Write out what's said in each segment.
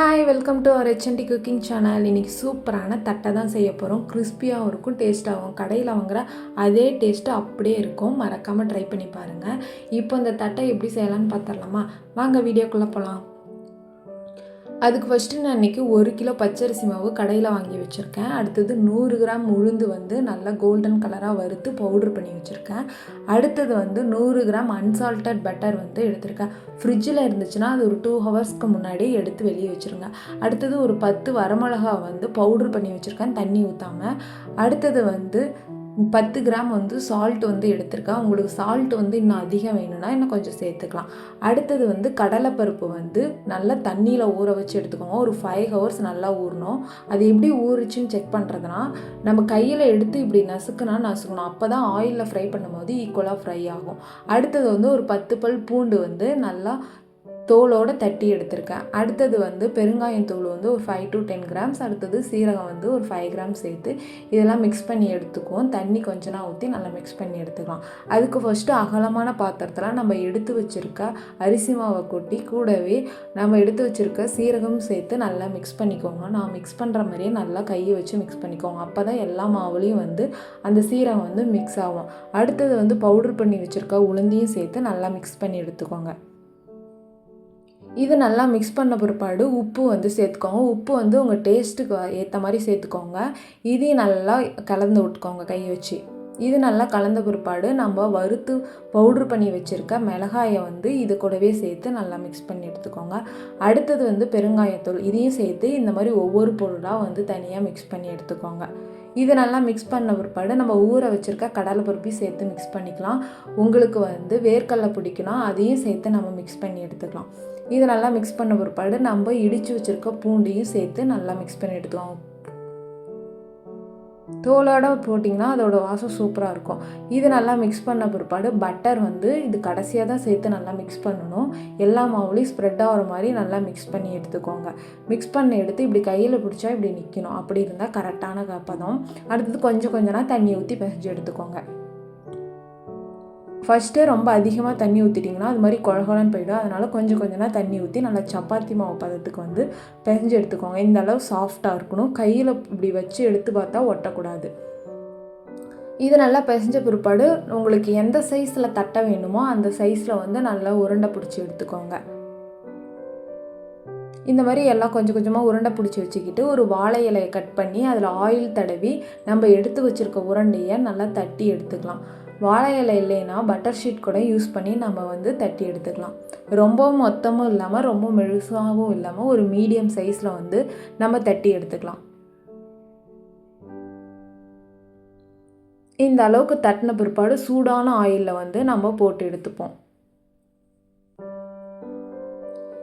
Hi welcome to our HNT cooking channel. இன்றைக்கி சூப்பரான தட்டை தான் செய்ய போகிறோம். கிறிஸ்பியாகவும் இருக்கும், டேஸ்ட்டாகவும். கடையில் வாங்குகிற அதே டேஸ்ட்டு அப்படியே இருக்கும். மறக்காமல் ட்ரை பண்ணி பாருங்கள். இப்போ இந்த தட்டை எப்படி செய்யலான்னு பார்த்துடலாமா? வாங்க வீடியோக்குள்ளே போகலாம். அதுக்கு ஃபஸ்ட்டு நான் இன்றைக்கி 1 கிலோ பச்சரிசி மாவு கடையில் வாங்கி வச்சுருக்கேன். அடுத்தது 100 கிராம் உளுந்து நல்லா கோல்டன் கலராக வறுத்து பவுட்ரு பண்ணி வச்சுருக்கேன். அடுத்தது 100 கிராம் அன்சால்ட்டட் பட்டர் எடுத்திருக்கேன். ஃப்ரிட்ஜில் இருந்துச்சுன்னா அது ஒரு 2 ஹவர்ஸ்க்கு முன்னாடியே எடுத்து வெளியே வச்சுருங்க. அடுத்தது ஒரு 10 வரமிளகா பவுட்ரு பண்ணி வச்சுருக்கேன், தண்ணி ஊற்றாமல். அடுத்தது 10 கிராம் சால்ட் எடுத்திருக்கேன். உங்களுக்கு சால்ட் இன்னும் அதிகம் வேணும்னா இன்னும் கொஞ்சம் சேர்த்துக்கலாம். அடுத்தது கடலைப்பருப்பு நல்லா தண்ணியில் ஊற வச்சு எடுத்துக்கோங்க. ஒரு 5 ஹவர்ஸ் நல்லா ஊறணும். அது எப்படி ஊறிச்சுன்னு செக் பண்ணுறதுனா, நம்ம கையில் எடுத்து இப்படி நசுக்கணும். அப்போ தான் ஆயிலில் ஃப்ரை பண்ணும்போது ஈக்குவலாக ஃப்ரை ஆகும். அடுத்தது ஒரு 10 பல் பூண்டு நல்லா தோலோடு தட்டி எடுத்திருக்கேன். அடுத்தது பெருங்காயம் தூள் ஒரு 5 to 10 கிராம்ஸ். அடுத்தது சீரகம் ஒரு 5 கிராம்ஸ் சேர்த்து இதெல்லாம் மிக்ஸ் பண்ணி எடுத்துக்குவோம். தண்ணி கொஞ்சம் ஊற்றி நல்லா மிக்ஸ் பண்ணி எடுத்துக்கலாம். அதுக்கு ஃபஸ்ட்டு அகலமான பாத்திரத்தில் நம்ம எடுத்து வச்சுருக்க அரிசி மாவை கொட்டி கூடவே நம்ம எடுத்து வச்சுருக்க சீரகம் சேர்த்து நல்லா மிக்ஸ் பண்ணிக்கோங்க. நான் மிக்ஸ் பண்ணுற மாதிரியே நல்லா கையை வச்சு மிக்ஸ் பண்ணிக்கோங்க. அப்போ தான் எல்லா மாவுலேயும் அந்த சீரகம் மிக்ஸ் ஆகும். அடுத்தது பவுட்ரு பண்ணி வச்சுருக்க உளுந்தையும் சேர்த்து நல்லா மிக்ஸ் பண்ணி எடுத்துக்கோங்க. இது நல்லா மிக்ஸ் பண்ண பிற்பாடு உப்பு சேர்த்துக்கோங்க. உப்பு உங்கள் டேஸ்ட்டுக்கு ஏற்ற மாதிரி சேர்த்துக்கோங்க. இதையும் நல்லா கலந்து விட்டுக்கோங்க கையை வச்சு. இது நல்லா கலந்த பிற்பாடு நம்ம வறுத்து பவுட்ரு பண்ணி வச்சுருக்க மிளகாயை இது கூடவே சேர்த்து நல்லா மிக்ஸ் பண்ணி எடுத்துக்கோங்க. அடுத்தது பெருங்காயத்தூள், இதையும் சேர்த்து இந்த மாதிரி ஒவ்வொரு பொருளாக தனியாக மிக்ஸ் பண்ணி எடுத்துக்கோங்க. இது நல்லா மிக்ஸ் பண்ண பிற்பாடு நம்ம ஊற வச்சுருக்க கடலைப்பருப்பையும் சேர்த்து மிக்ஸ் பண்ணிக்கலாம். உங்களுக்கு வேர்க்கடலை பிடிக்குன்னா அதையும் சேர்த்து நம்ம மிக்ஸ் பண்ணி எடுத்துக்கலாம். இது நல்லா மிக்ஸ் பண்ண பிற்பாடு நம்ம இடித்து வச்சுருக்க பூண்டையும் சேர்த்து நல்லா மிக்ஸ் பண்ணி எடுத்துக்கோங்க. தோலோடு போட்டிங்கன்னா அதோட வாசம் சூப்பராக இருக்கும். இது நல்லா மிக்ஸ் பண்ண பிற்பாடு பட்டர் இது கடைசியாக தான் சேர்த்து நல்லா மிக்ஸ் பண்ணணும். எல்லா மாவுலையும் ஸ்ப்ரெட் ஆகிற மாதிரி நல்லா மிக்ஸ் பண்ணி எடுத்துக்கோங்க. மிக்ஸ் பண்ணி எடுத்து இப்படி கையில் பிடிச்சா இப்படி நிற்கணும். அப்படி இருந்தால் கரெக்டான பதம். அடுத்தது கொஞ்சம் தண்ணி ஊற்றி பிசைஞ்சு எடுத்துக்கோங்க. ஃபஸ்ட்டே ரொம்ப அதிகமாக தண்ணி ஊற்றிட்டிங்கன்னா அது மாதிரி குழகுழன்னு போயிடும். அதனால் கொஞ்சம் தண்ணி ஊற்றி நல்லா சப்பாத்தி மாவு பதத்துக்கு பிசைஞ்சு எடுத்துக்கோங்க. இந்த அளவு சாஃப்டாக இருக்கணும். கையில் இப்படி வச்சு எடுத்து பார்த்தா ஒட்டக்கூடாது. இது நல்லா பிசைஞ்ச பிற்பாடு உங்களுக்கு எந்த சைஸில் தட்டை வேணுமோ அந்த சைஸில் நல்லா உருண்டை பிடிச்சி எடுத்துக்கோங்க. இந்த மாதிரி எல்லாம் கொஞ்சமாக உருண்டை பிடிச்சி வச்சுக்கிட்டு ஒரு வாழை இலையை கட் பண்ணி அதில் ஆயில் தடவி நம்ம எடுத்து வச்சுருக்க உருண்டையை நல்லா தட்டி எடுத்துக்கலாம். வாழை இலை இல்லைன்னா பட்டர் ஷீட் கூட யூஸ் பண்ணி நம்ம தட்டி எடுத்துக்கலாம். ரொம்ப மொத்தமும் இல்லாமல் ரொம்ப மெழுசாகவும் இல்லாமல் ஒரு மீடியம் சைஸில் நம்ம தட்டி எடுத்துக்கலாம். இந்த அளவுக்கு தட்டின பிற்பாடு சூடான ஆயிலில் நம்ம போட்டு எடுத்துப்போம்.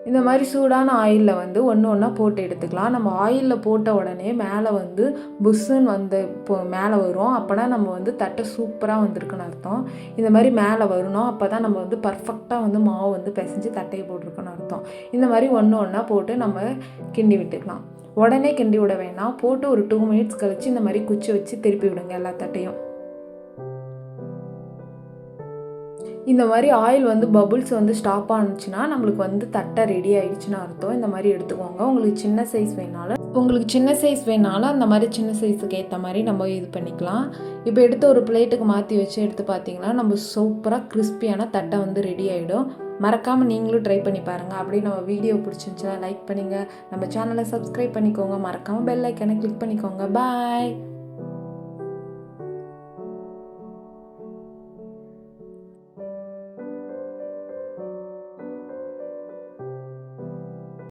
இந்த மாதிரி சூடான ஆயிலில் ஒன்று ஒன்றா போட்டு எடுத்துக்கலாம். நம்ம ஆயிலில் போட்ட உடனே மேலே புஷ்ஷுன்னு மேலே வரும். அப்போனா நம்ம தட்டை சூப்பராக வந்திருக்குன்னு அர்த்தம். இந்த மாதிரி மேலே வரணும். அப்போ தான் நம்ம பர்ஃபெக்டாக மாவு பிசைஞ்சு தட்டையை போட்டிருக்குன்னு அர்த்தம். இந்த மாதிரி ஒன்று ஒன்றா போட்டு நம்ம கிண்டி விட்டுக்கலாம். உடனே கிண்டி விட வேணாம். போட்டு ஒரு 2 மினிட்ஸ் கழித்து இந்த மாதிரி குச்சி வச்சு திருப்பி விடுங்க எல்லா தட்டையும். இந்த மாதிரி ஆயில் பபுள்ஸ் ஸ்டாப் ஆனிச்சுன்னா நம்மளுக்கு தட்டை ரெடி ஆகிடுச்சுன்னு அர்த்தம். இந்த மாதிரி எடுத்துக்கோங்க. உங்களுக்கு சின்ன சைஸ் வேணாலும் அந்த மாதிரி சின்ன சைஸுக்கு ஏற்ற மாதிரி நம்ம இது பண்ணிக்கலாம். இப்போ எடுத்து ஒரு பிளேட்டுக்கு மாற்றி வச்சு எடுத்து பார்த்தீங்கன்னா நம்ம சூப்பராக கிறிஸ்பியான தட்டை ரெடி ஆகிடும். மறக்காமல் நீங்களும் ட்ரை பண்ணி பாருங்கள். அப்படி நம்ம வீடியோ பிடிச்சிருந்துச்சுன்னா லைக் பண்ணுங்கள். நம்ம சேனலை சப்ஸ்கிரைப் பண்ணிக்கோங்க. மறக்காமல் பெல் ஐக்கனை கிளிக் பண்ணிக்கோங்க. பாய்.